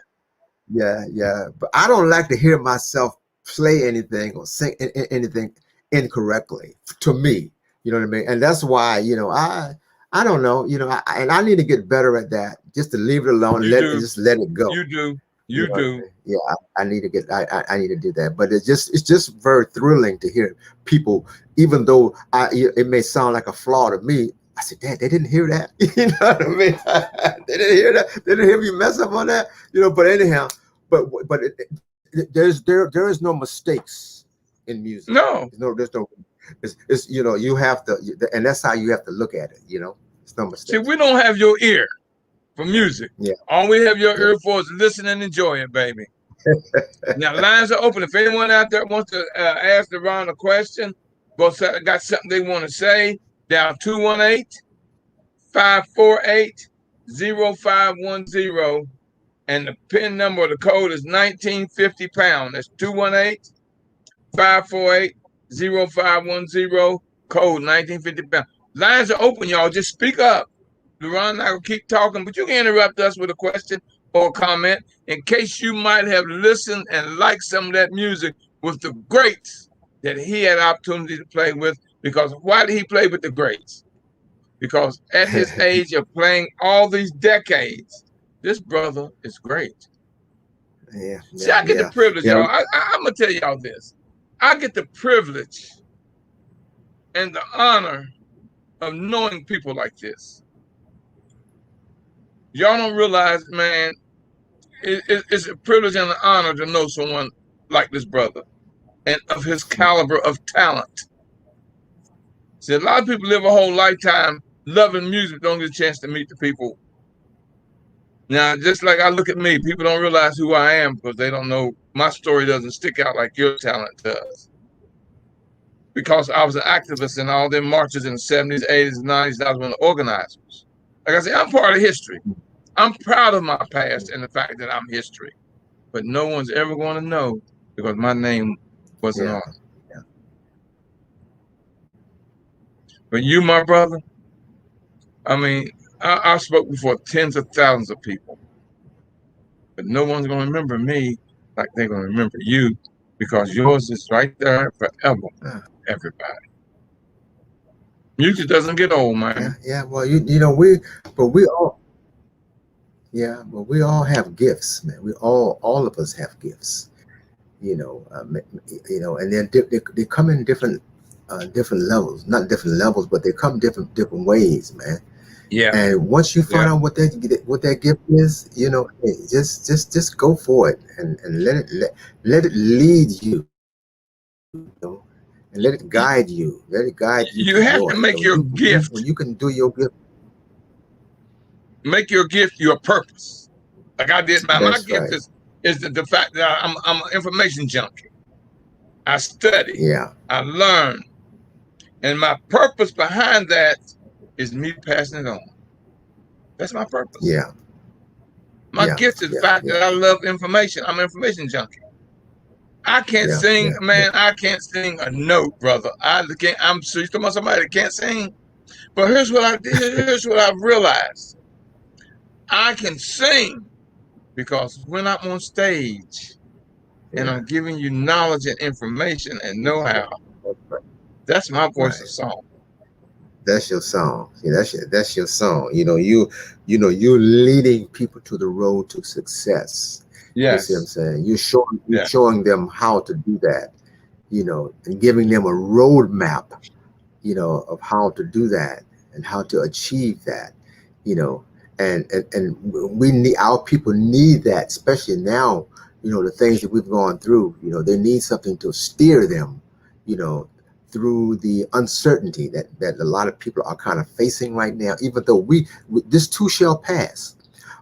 yeah. But I don't like to hear myself play anything or sing anything incorrectly. To me, you know what I mean. And that's why, I don't know, and I need to get better at that. Just to leave it alone, You do. just let it go. You do. You You know what I do. mean? Yeah, I need to get. I need to do that. But it's just very thrilling to hear people, even though it may sound like a flaw to me. I said, Dad, they didn't hear that. You know what I mean? They didn't hear that. They didn't hear me mess up on that. But anyhow, but there is no mistakes in music. No. There's no. It's you have to, and that's how you have to look at it. It's no See, mistakes. we don't have your ear for music. Yeah, All we have your yeah. ear for is listen and enjoy it, baby. Now, lines are open. If anyone out there wants to ask Leron a question, got something they want to say, dial 218-548-0510. And the PIN number of the code is 1950#. That's 218-548-0510, code 1950#. Lines are open, y'all. Just speak up. Leron and I will keep talking, but you can interrupt us with a question or a comment in case you might have listened and liked some of that music with the greats that he had opportunity to play with. Because why did he play with the greats? Because at his age of playing all these decades, this brother is great. Yeah, See, yeah, I get the yeah, privilege, yeah. y'all. I'm going to tell y'all this. I get the privilege and the honor of knowing people like this. Y'all don't realize, man, it's a privilege and an honor to know someone like this brother and of his caliber of talent. See, a lot of people live a whole lifetime loving music, don't get a chance to meet the people. Now, just like I look at me, people don't realize who I am because they don't know my story doesn't stick out like your talent does. Because I was an activist in all them marches in the 70s, 80s, 90s. I was one of the organizers. Like I said, I'm part of history. I'm proud of my past and the fact that I'm history. But no one's ever going to know because my name wasn't Yeah, on it. But you, my brother, I mean, I spoke before tens of thousands of people. But no one's going to remember me like they're going to remember you because yours is right there forever, everybody. Music doesn't get old, man. yeah. Well, we all, yeah, but we all have gifts, man. All of us have gifts. And then they come in different levels, not different levels, but they come different ways, man. Yeah, And once you yeah. find out what that gift is, hey, just go for it and let it lead you, and let it guide you. Let it guide you to You have joy. to make When your when gift, you can do your gift, your purpose. Like I did, my that's gift right. is the fact that I'm an information junkie. I study, Yeah, I learn, and my purpose behind that is me passing it on. That's my purpose. yeah, My yeah, gift is the yeah, fact yeah, that I love information. I'm an information junkie. I can't yeah, sing, yeah, yeah, man. I can't sing a note, brother. I can't. I'm so used to about somebody that can't sing. But here's what I did. Here's what I've realized. I can sing because when I'm on stage and yeah. I'm giving you knowledge and information and know-how, That's right. that's my voice of Right. song. That's your song. See, that's your song. You're leading people to the road to success. You see what I'm Yes. saying? You're Yeah. showing them how to do that, and giving them a roadmap, of how to do that and how to achieve that, you know. And we need our people need that, especially now, the things that we've gone through, they need something to steer them, you know, through the uncertainty that a lot of people are kind of facing right now, even though this too shall pass.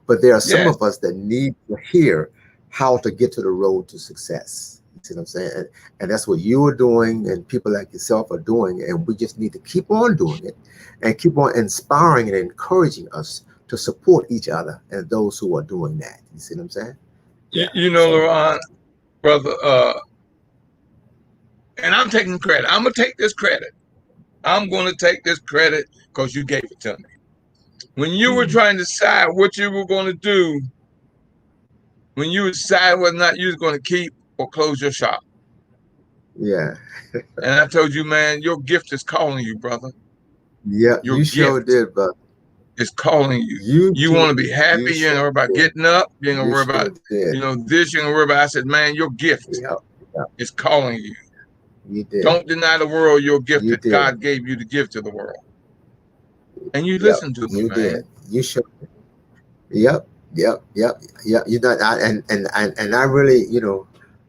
But there are some of Yes. us that need to hear how to get to the road to success. You see what I'm saying? And that's what you are doing, and people like yourself are doing. And we just need to keep on doing it and keep on inspiring and encouraging us to support each other and those who are doing that. You see what I'm saying? You, Yeah. you know, So, Leron, brother, and I'm taking credit. I'm going to take this credit. I'm going to take this credit because you gave it to me. When you were mm, trying to decide what you were going to do when you decide whether or not you was going to keep or close your shop. Yeah. And I told you, man, your gift is calling you, brother. Yeah, Your you sure gift did, but is calling you. you You sure, want to be happy. you You ain't sure gonna worry about did. getting up. You ain't gonna You worry about, sure did. this. You ain't gonna worry about. I said, man, your gift Yep. Yep. is calling you. You did. Don't deny the world your gift You that did. God gave you to give to the world. And you Yep. listen to me, You man. did. You sure. Yep. Yep. Yep. Yep. You know, and I really,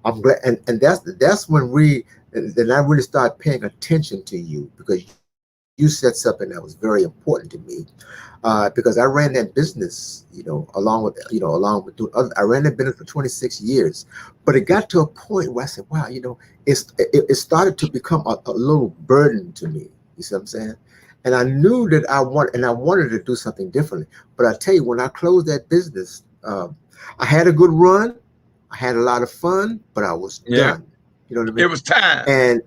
I'm glad, and that's when then I really started paying attention to you, because you said something that was very important to me. Because I ran that business, along with doing other, I ran that business for 26 years. But it got to a point where I said, wow, it started to become a little burden to me. You see what I'm saying? And I knew that I wanted to do something differently. But I tell you, when I closed that business, I had a good run, I had a lot of fun, but I was Yeah. done. You know what I It mean? was time. And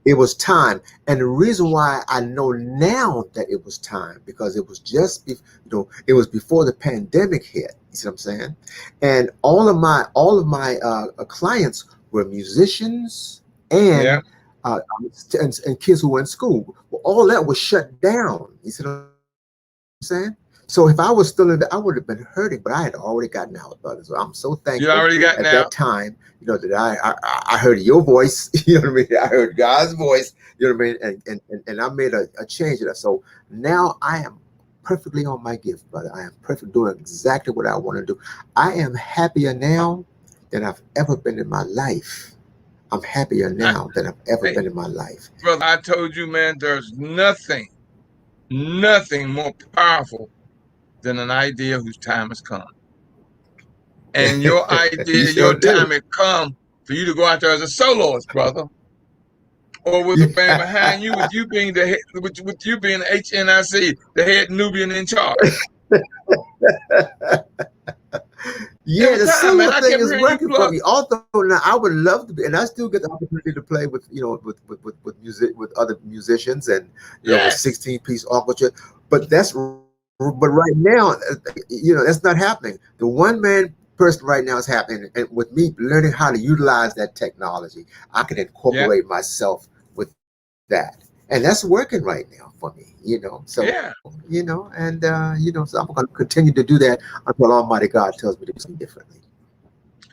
it was time. And the reason why I know now that it was time, because it was it was before the pandemic hit. You see what I'm saying? And all of my clients were musicians Yeah. uh, and kids who were in school. Well, all that was shut down. You see what I'm saying? So if I was still in, I would have been hurting, but I had already gotten out, brother. So I'm so You thankful already got at now. that time, that I heard your voice. You know what I mean? I heard God's voice. You know what I mean? And I made a change in that. So now I am perfectly on my gift, brother. I am perfect, doing exactly what I want to do. I am happier now than I've ever been in my life. I'm happier I, now than I've ever hey, been in my life. brother, I told you, man, there's nothing more powerful than an idea whose time has come. And your You idea, sure your do. time has come for you to go out there as a soloist, brother, or with a band behind you, with you being the head, with you being the HNIC, the head Nubian in charge. It Yeah, was the time, man. solo I thing kept is hearing you working for pluck. me. Although now I would love to be, and I still get the opportunity to play with with music, with other musicians, and with Yes. 16-piece orchestra. But right now, that's not happening. The one man person right now is happening, and with me learning how to utilize that technology, I can Yeah. incorporate myself with that, and that's working right now for me. So Yeah. so I'm going to continue to do that until Almighty God tells me to do something differently.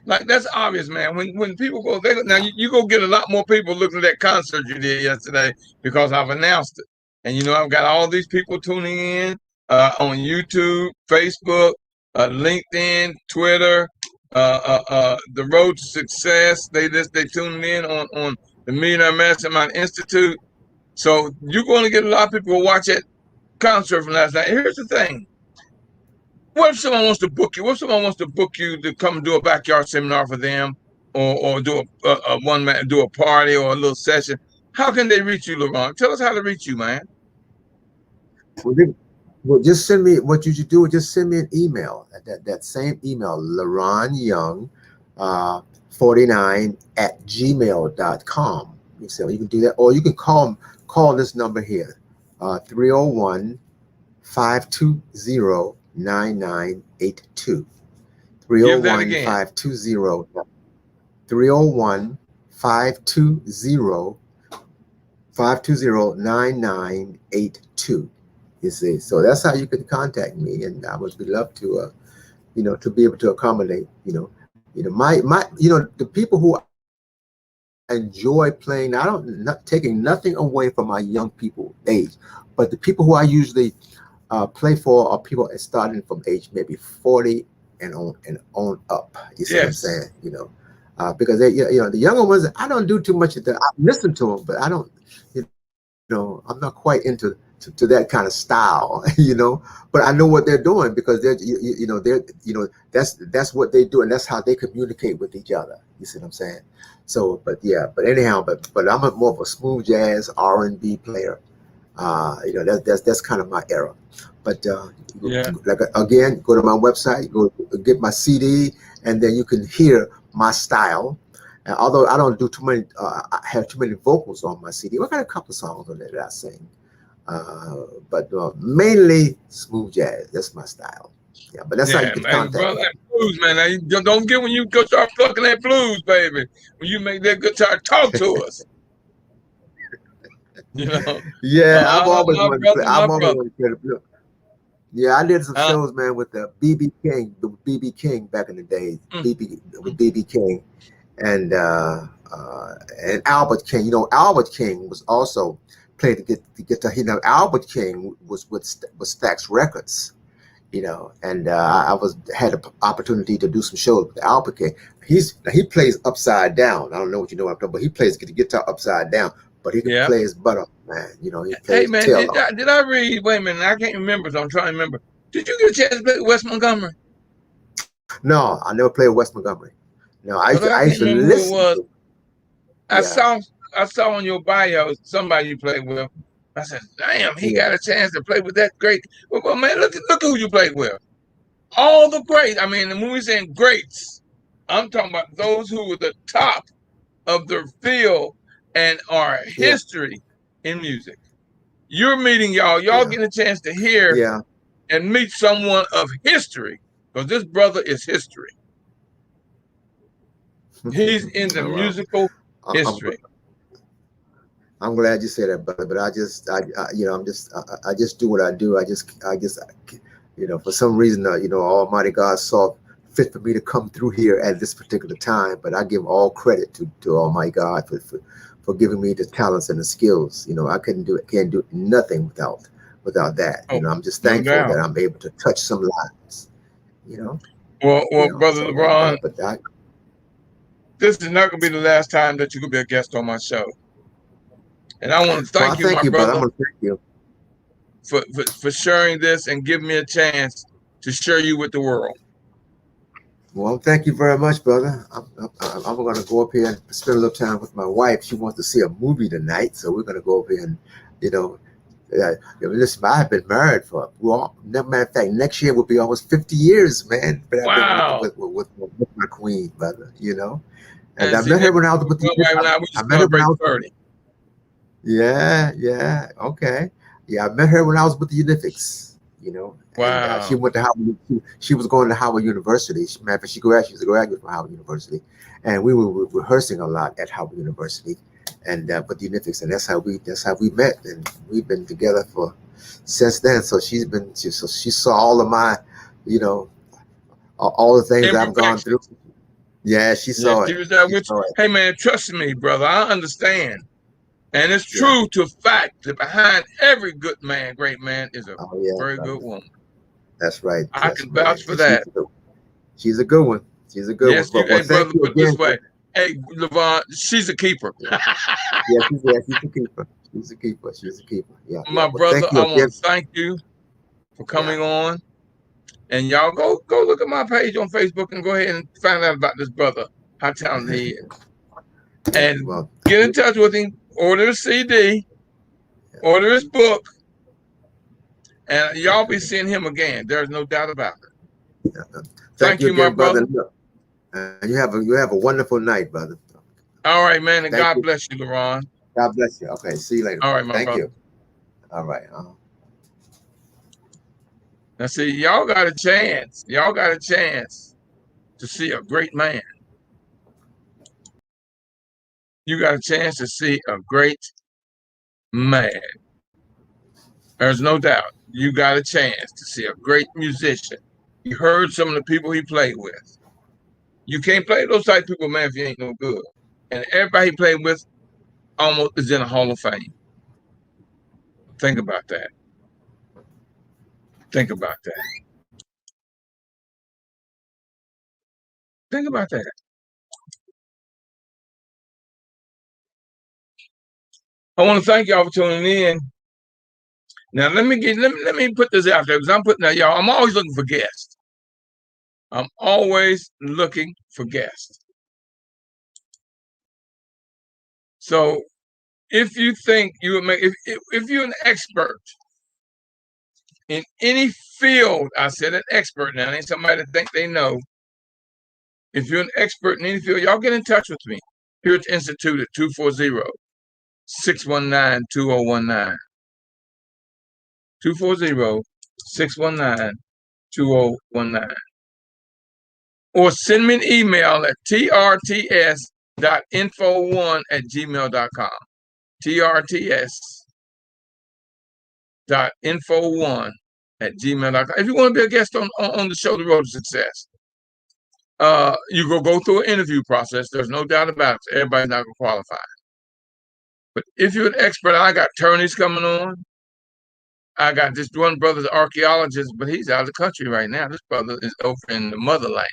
Like that's obvious, man. When people go, now you go get a lot more people looking at that concert you did yesterday because I've announced it, and I've got all these people tuning in on YouTube, Facebook, LinkedIn, Twitter, the Road to Success. They tuning in on the Millionaire Mastermind Institute. So you're going to get a lot of people who watch that concert from last night. Here's the thing. What if someone wants to book you? What if someone wants to book you to come do a backyard seminar for them, or do a one man, do a party or a little session? How can they reach you, Leron? Tell us how to reach you, man. Well, well, just send me what you should do. Just send me an email at that same email, Leron Young, 49 at gmail.com. So you can do that, or you can call this number here, 301 520 9982. Give that 301 again. 520 301 520 520 9982. You see, so that's how you can contact me, and I would be love to, to be able to accommodate, the people who enjoy playing. I don't, not taking nothing away from my young people age, but the people who I usually play for are people starting from age maybe 40 and on up. You see what I'm Yes. saying? Because the younger ones, I don't do too much of that. I listen to them, but I don't, I'm not quite into that kind of style, But I know what they're doing, because that's what they do, and that's how they communicate with each other. You see what I'm saying? So, but anyhow, but I'm more of a smooth jazz R&B player. That's kind of my era. But Yeah. like, again, go to my website, go get my CD, and then you can hear my style. And although I don't do too many, I have too many vocals on my CD. I got a couple of songs on there that I sing, but mainly smooth jazz. That's my style. Yeah, but that's how you Yeah, can man, contact brother, me. that blues, man. Now, don't get when you go start plucking that blues, baby. When you make that guitar talk to us, you know. Yeah, I've always My wanted to play. brother, I've my always brother. wanted to play the blues. Yeah, I did some Uh, shows, man, with the BB King, the BB King back in the day. mm, BB mm. with BB King and Albert King. You know, Albert King was also played the guitar. You know, Albert King was with Stax Records. You know, and I was had an opportunity to do some shows with Albert King. He plays upside down. I don't know what you know what I'm talking about, but he plays the guitar upside down. But he can Yeah. play his butt off, man. You know, he Hey, plays man, tail off. did I read? Wait a minute, I can't remember, so I'm trying to remember. Did you get a chance to play with Wes Montgomery? No, I never played West Montgomery. No, Because I I can't used to remember who it listen was. to. I Yeah, saw I saw on your bio somebody you played with. I said, damn, he yeah, got a chance to play with that great. Well, man, look who you played with. All the great. I mean, when we saying greats, I'm talking about those who were the top of their field and our yeah, history in music. You're meeting y'all. Y'all yeah, getting a chance to hear yeah. and meet someone of history because this brother is history. He's in the Oh, well, musical I- I'm history. I'm glad you said that, brother. But you know, I just do what I do. You know, for some reason, you know, Almighty God saw fit for me to come through here at this particular time. But I give all credit to Almighty God for giving me the talents and the skills. You know, I can't do nothing without that. You Oh, know, I'm just no thankful that doubt. I'm able to touch some lives. You know, Well, brother So, LeBron, but this is not going to be the last time that you could be a guest on my show. And I want to well, I thank you, thank my you, brother. I'm brother, gonna thank you. for sharing this and giving me a chance to share you with the world. Well, thank you very much, brother. I'm going to go up here and spend a little time with my wife. She wants to see a movie tonight, so we're going to go up here and, you know, listen, I've been married for, well, matter of fact, next year will be almost 50 years, man. But I've been Wow. with my queen, brother, you know. And And I see, met her when I was with my wife and I, we I met her when I celebrate was, 30. yeah, yeah, okay. Yeah, I met her when I was with the Unifics, you know, and she Wow. went to Howard. She was going to Howard University. Matter of fact, she was a graduate from Howard University, and we were rehearsing a lot at Howard University, and with the Unifics, and that's how we met, and we've been together for since then. So she saw all of my, you know, all the things that I've gone through. Imperfections. Yeah, she Yeah, saw she it. was there She with you. saw it. Hey, man, trust me, brother. I understand. And it's Yeah. true to fact that behind every good man, great man, is a Oh yeah, very good brother. woman. That's right. I That's can right. vouch for And that. she's a good one. She's a good one. Yes, you, But well, hey, thank brother, you put it this again. way. Hey, Levon, she's a keeper. Yeah. She's a keeper. She's a keeper. She's a keeper. Yeah, yeah. My Well, brother, thank you I want again. to thank you for Yeah. coming on. And y'all go look at my page on Facebook and go ahead and find out about this brother, how talented he is. Yeah. And Well, get in touch with him, order a CD, yeah. order his book, and y'all be seeing him again. There's no doubt about it. Yeah. Thank Thank you you, my again, brother. brother. Look, and you have a wonderful night, brother. All right, man, and Thank God you. bless you, Leron. God bless you. Okay. See you later, All right, brother. my Thank brother. you. All right. Now, see, y'all got a chance. Y'all got a chance to see a great man. You got a chance to see a great man. There's no doubt. You got a chance to see a great musician. You heard some of the people he played with. You can't play those type of people, man, if you ain't no good. And everybody he played with almost is in the Hall of Fame. Think about that. Think about that. Think about that. I want to thank y'all for tuning in. Now let me put this out there because I'm putting that y'all. I'm always looking for guests. I'm always looking for guests. So if you think you would make if you're an expert in any field, I said an expert now, ain't somebody that think they know. If you're an expert in any field, y'all get in touch with me here at the Institute at 240-619-2019. 240-619-2019. 2019. Or send me an email at trts.info1@gmail.com. trts.info1@gmail.com. If you want to be a guest on the show, The Road to Success, you go through an interview process. There's no doubt about it. Everybody's not going to qualify. But if you're an expert, I got attorneys coming on. I got this one brother's archaeologist, but he's out of the country right now. This brother is over in the motherland.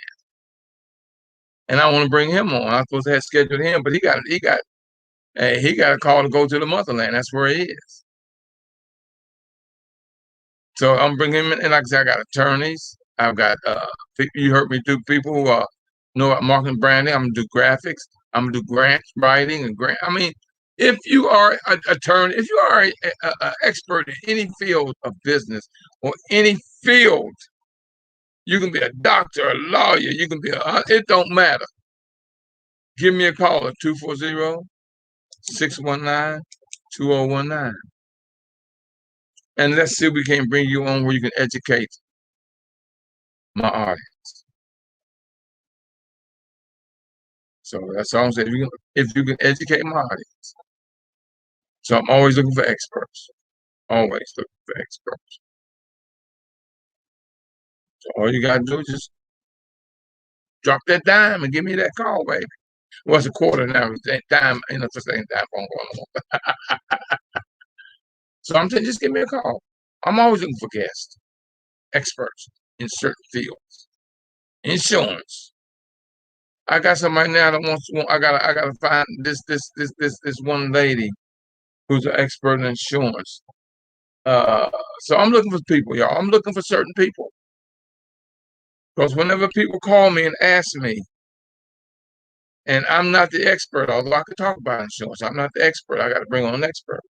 And I want to bring him on. I'm supposed to have scheduled him, but he got a call to go to the motherland. That's where he is. So I'm bringing him in, and like I said, I got attorneys. I've got you heard me do people who know about marketing, branding. I'm gonna do graphics. I'm gonna do grant writing and grant. I mean, if you are an attorney, if you are an expert in any field of business or any field, you can be a doctor, a lawyer. You can be it don't matter. Give me a call at 240-619-2019. And let's see if we can bring you on where you can educate my audience. So that's all I'm saying. If you can educate my audience. So I'm always looking for experts. Always looking for experts. So all you gotta do is just drop that dime and give me that call, baby. What's a quarter now? That dime ain't no such thing as dime on. So I'm saying just give me a call. I'm always looking for guests, experts in certain fields. Insurance. I got somebody now that wants to. I gotta find this one lady who's an expert in insurance. So I'm looking for people, y'all. I'm looking for certain people. Because whenever people call me and ask me, and I'm not the expert, although I could talk about insurance, I'm not the expert. I got to bring on an expert.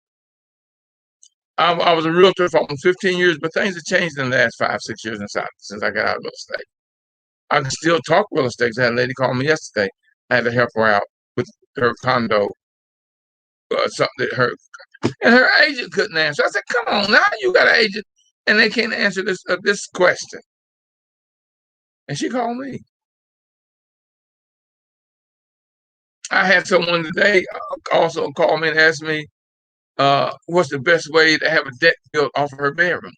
I was a realtor for almost 15 years, but things have changed in the last 5-6 years since I got out of real estate. I can still talk real estate. I had a lady call me yesterday. I had to help her out with her condo, something that and her agent couldn't answer. I said, "Come on, now you got an agent, and they can't answer this question." And she called me. I had someone today also call me and ask me, what's the best way to have a deck built off of her bedroom,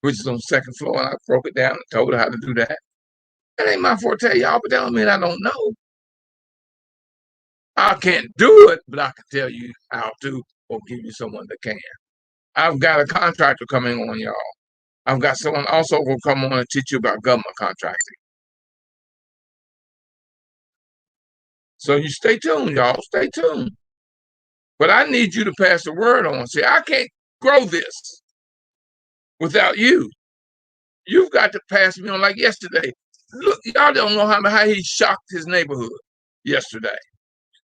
which is on the second floor. And I broke it down and told her how to do that. That ain't my forte, y'all, but that don't mean I don't know. I can't do it, but I can tell you how to or give you someone that can. I've got a contractor coming on, y'all. I've got someone also who will come on and teach you about government contracting. So you stay tuned, y'all. Stay tuned. But I need you to pass the word on. See, I can't grow this without you. You've got to pass me on. Like yesterday. Look, y'all don't know how he shocked his neighborhood yesterday.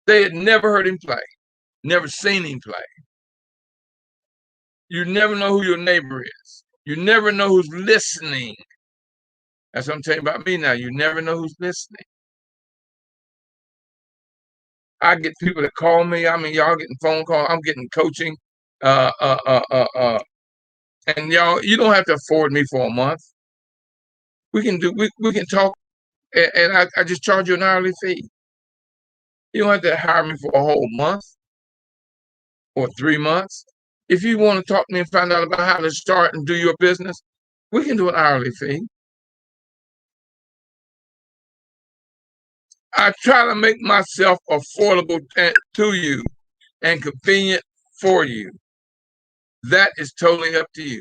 They had never heard him play, never seen him play. You never know who your neighbor is. You never know who's listening. That's what I'm telling you about me now. You never know who's listening. I get people that call me. I mean, y'all getting phone calls. I'm getting coaching. And y'all, you don't have to afford me for a month. We can talk, and I just charge you an hourly fee. You don't have to hire me for a whole month or 3 months. If you want to talk to me and find out about how to start and do your business, we can do an hourly fee. I try to make myself affordable to you and convenient for you. That is totally up to you.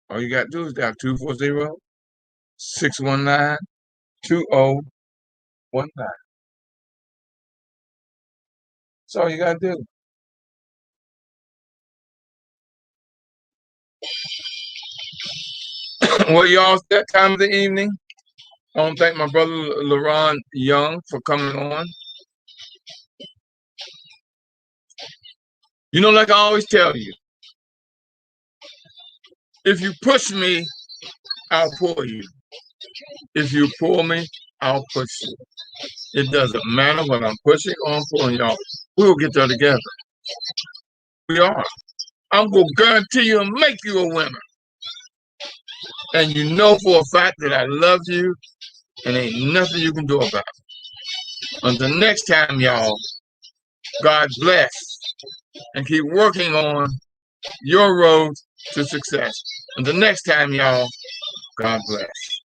All you got to do is dial 240-619-2019. That's all you got to do. Well, y'all, it's that time of the evening. I want to thank my brother Leron Young for coming on. You know, like I always tell you, if you push me, I'll pull you. If you pull me, I'll push you. It doesn't matter what I'm pushing or I'm pulling, y'all. We'll get there together. We are. I'm going to guarantee you and make you a winner. And you know for a fact that I love you and ain't nothing you can do about it. Until next time, y'all, God bless and keep working on your road to success. Until next time, y'all, God bless.